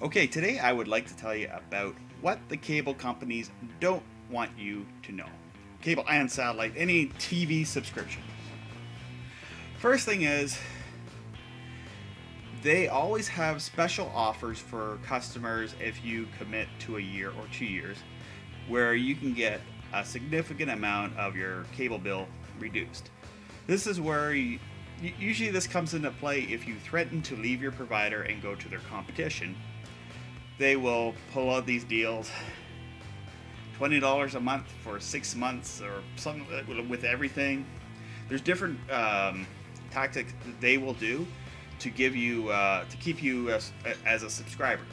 Okay, today I would like to tell you about what the cable companies don't want you to know. Cable and satellite, any TV subscription. First thing is, they always have special offers for customers if you commit to a year or 2 years, where you can get a significant amount of your cable bill reduced. This is where usually this comes into play if you threaten to leave your provider and go to their competition. They will pull out these deals, $20 a month for 6 months or something with everything. There's different tactics that they will do to give you to keep you as a subscriber.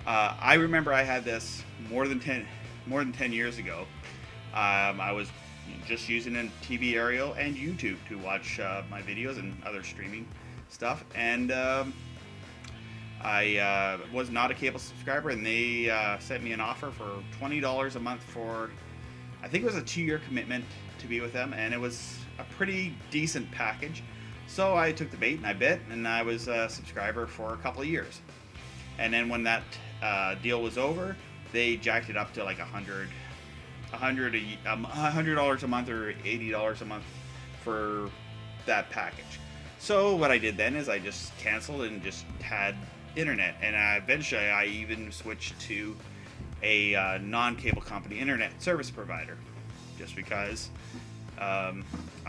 I remember I had this more than 10 years ago. I was just using a TV aerial and YouTube to watch my videos and other streaming stuff, and I was not a cable subscriber, and they sent me an offer for $20 a month for, I think it was a 2-year commitment to be with them, and it was a pretty decent package. So I took the bait and I bit, and I was a subscriber for a couple of years. And then when that deal was over, they jacked it up to like $100 a month or $80 a month for that package. So what I did then is I just canceled and just had internet, and eventually I even switched to a non-cable company internet service provider, just because I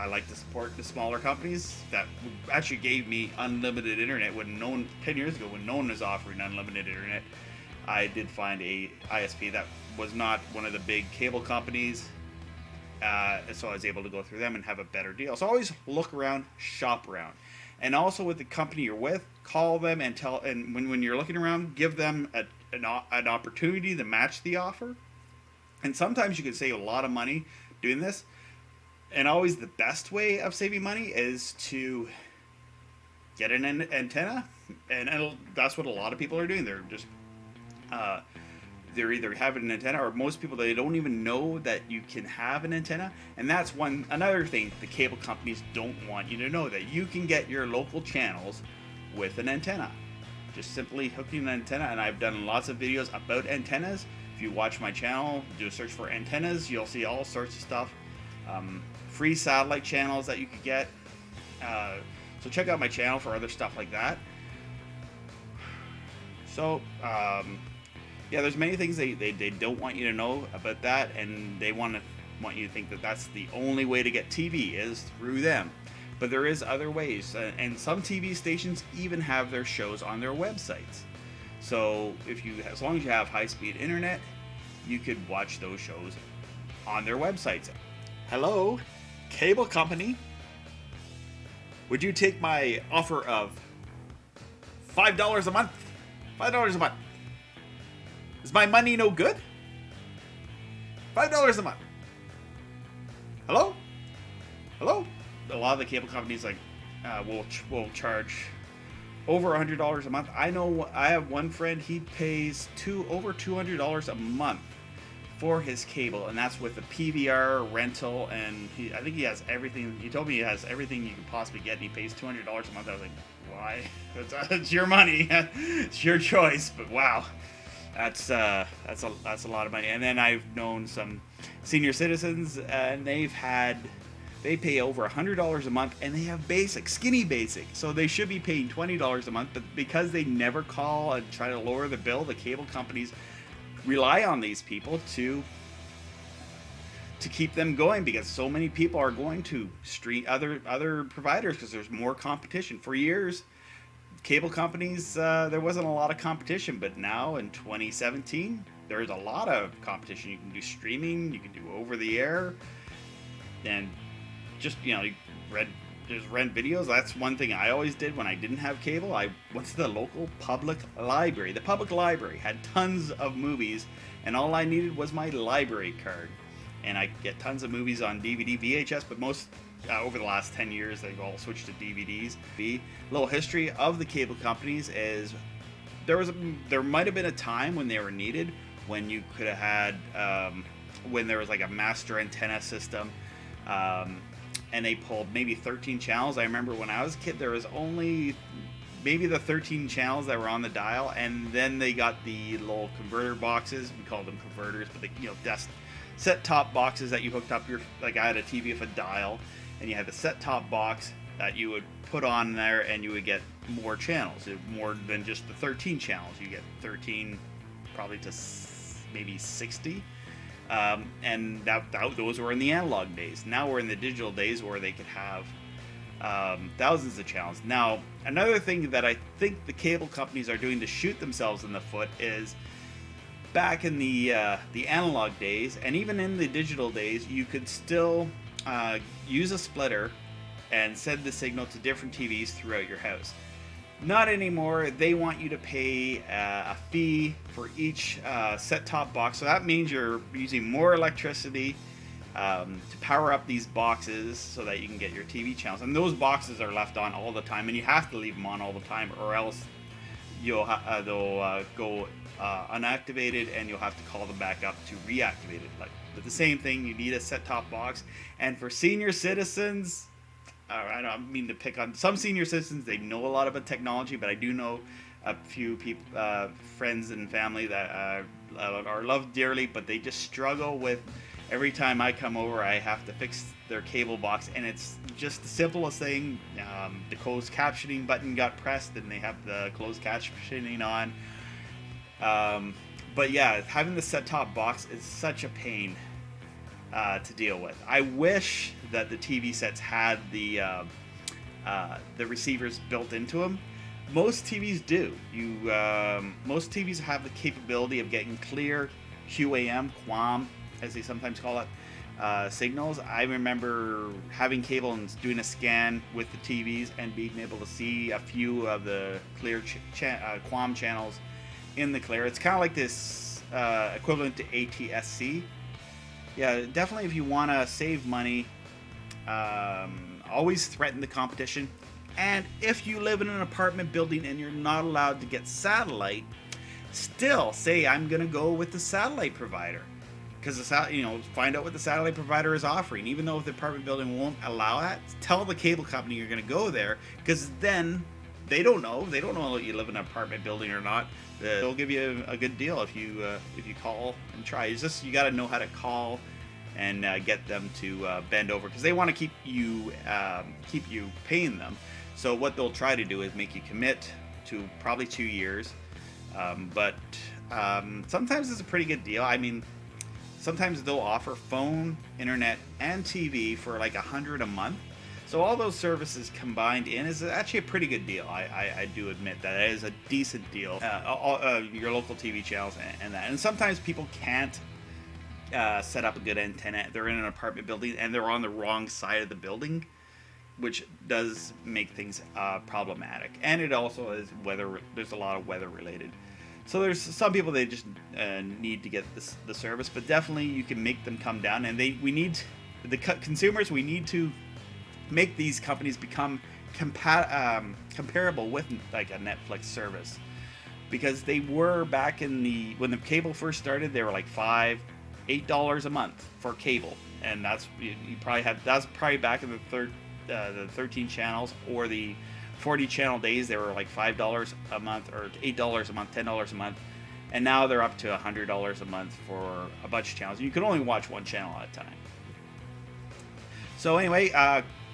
like to support the smaller companies that actually gave me unlimited internet when 10 years ago, when no one was offering unlimited internet. I did find a ISP that was not one of the big cable companies, so I was able to go through them and have a better deal. So always look around, shop around. And also with the company you're with, call them and tell. And when you're looking around, give them an opportunity to match the offer. And sometimes you can save a lot of money doing this. And always the best way of saving money is to get an antenna, and that's what a lot of people are doing. They're just they're either having an antenna, or most people, they don't even know that you can have an antenna. And that's another thing the cable companies don't want you to know, that you can get your local channels with an antenna. Just simply hooking an antenna, and I've done lots of videos about antennas. If you watch my channel, do a search for antennas, you'll see all sorts of stuff. Free satellite channels that you could get. So check out my channel for other stuff like that. So yeah, there's many things they don't want you to know about that, and they want you to think that that's the only way to get TV is through them. But there is other ways, and some TV stations even have their shows on their websites. So as long as you have high-speed internet, you could watch those shows on their websites. Hello, cable company. Would you take my offer of $5 a month? $5 a month. Is my money no good? $5 a month. Hello? Hello? A lot of the cable companies will charge over $100 a month. I know I have one friend, he pays over $200 a month for his cable, and that's with the PVR rental, and I think he has everything. He told me he has everything you can possibly get, and he pays $200 a month. I was like, why? It's your money. It's your choice. But wow, that's a lot of money. And then I've known some senior citizens, and they pay over $100 a month, and they have skinny basic. So they should be paying $20 a month, but because they never call and try to lower the bill, the cable companies rely on these people to keep them going, because so many people are going to stream other providers because there's more competition. For years, cable companies, there wasn't a lot of competition, but now in 2017, there's a lot of competition. You can do streaming, you can do over the air, and just rent videos. That's one thing I always did when I didn't have cable. I went to the local public library. The public library had tons of movies, and all I needed was my library card. And I get tons of movies on DVD, VHS, but most over the last 10 years, they've all switched to DVDs. The little history of the cable companies is there might have been a time when they were needed, when you could have had when there was like a master antenna system. And they pulled maybe 13 channels. I remember when I was a kid, there was only maybe the 13 channels that were on the dial, and then they got the little converter boxes. We call them converters, but desk set-top boxes that you hooked up your, like I had a TV with a dial, and you had the set-top box that you would put on there, and you would get more channels, more than just the 13 channels. You get 13, probably to maybe 60, and those were in the analog days. Now we're in the digital days where they could have thousands of channels. Now, another thing that I think the cable companies are doing to shoot themselves in the foot is, back in the analog days, and even in the digital days, you could still use a splitter and send the signal to different TVs throughout your house. Not anymore. They want you to pay a fee for each set-top box. So that means you're using more electricity to power up these boxes so that you can get your TV channels. And those boxes are left on all the time, and you have to leave them on all the time, or else they'll go unactivated, and you'll have to call them back up to reactivate it. But the same thing, you need a set-top box. And for senior citizens, I don't mean to pick on some senior citizens, they know a lot about technology, but I do know a few people, friends and family that are loved dearly, but they just struggle with, every time I come over, I have to fix their cable box, and it's just the simplest thing. The closed captioning button got pressed, and they have the closed captioning on. But yeah, having the set-top box is such a pain to deal with. I wish that the TV sets had the receivers built into them. Most TVs do. Most TVs have the capability of getting clear QAM, as they sometimes call it, signals. I remember having cable and doing a scan with the TVs and being able to see a few of the clear QAM channels in the clear. It's kind of like this equivalent to ATSC. Yeah, definitely, if you want to save money, always threaten the competition. And if you live in an apartment building and you're not allowed to get satellite, still say, I'm going to go with the satellite provider. Because find out what the satellite provider is offering. Even though if the apartment building won't allow that, tell the cable company you're going to go there, because then they don't know that you live in an apartment building or not. They'll give you a good deal if you call and try. It's just, you got to know how to call and get them to bend over, because they want to keep you paying them. So what they'll try to do is make you commit to probably 2 years. But sometimes it's a pretty good deal. I mean, sometimes they'll offer phone, internet, and TV for like $100 a month. So all those services combined in is actually a pretty good deal. I do admit that it is a decent deal. Your local TV channels and that. And sometimes people can't set up a good antenna. They're in an apartment building and they're on the wrong side of the building, which does make things problematic. And it also is weather. There's a lot of weather related. So there's some people, they just need to get the service, but definitely you can make them come down. And we need the consumers. We need to make these companies become comparable with like a Netflix service, because they were back in when the cable first started, they were like $5-8 a month for cable, and that's probably back in the 13 channels or the 40 channel days. They were like $5 a month or $8 a month, $10 a month, and now they're up to $100 a month for a bunch of channels. You can only watch one channel at a time. So anyway,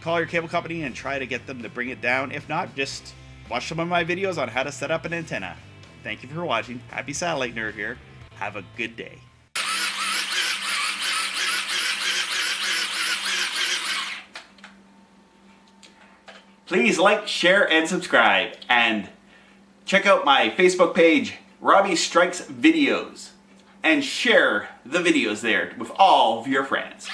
call your cable company and try to get them to bring it down. If not, just watch some of my videos on how to set up an antenna. Thank you for watching. Happy Satellite Nerd here. Have a good day. Please like, share, and subscribe. And check out my Facebook page, Robbie Strike's Videos. And share the videos there with all of your friends.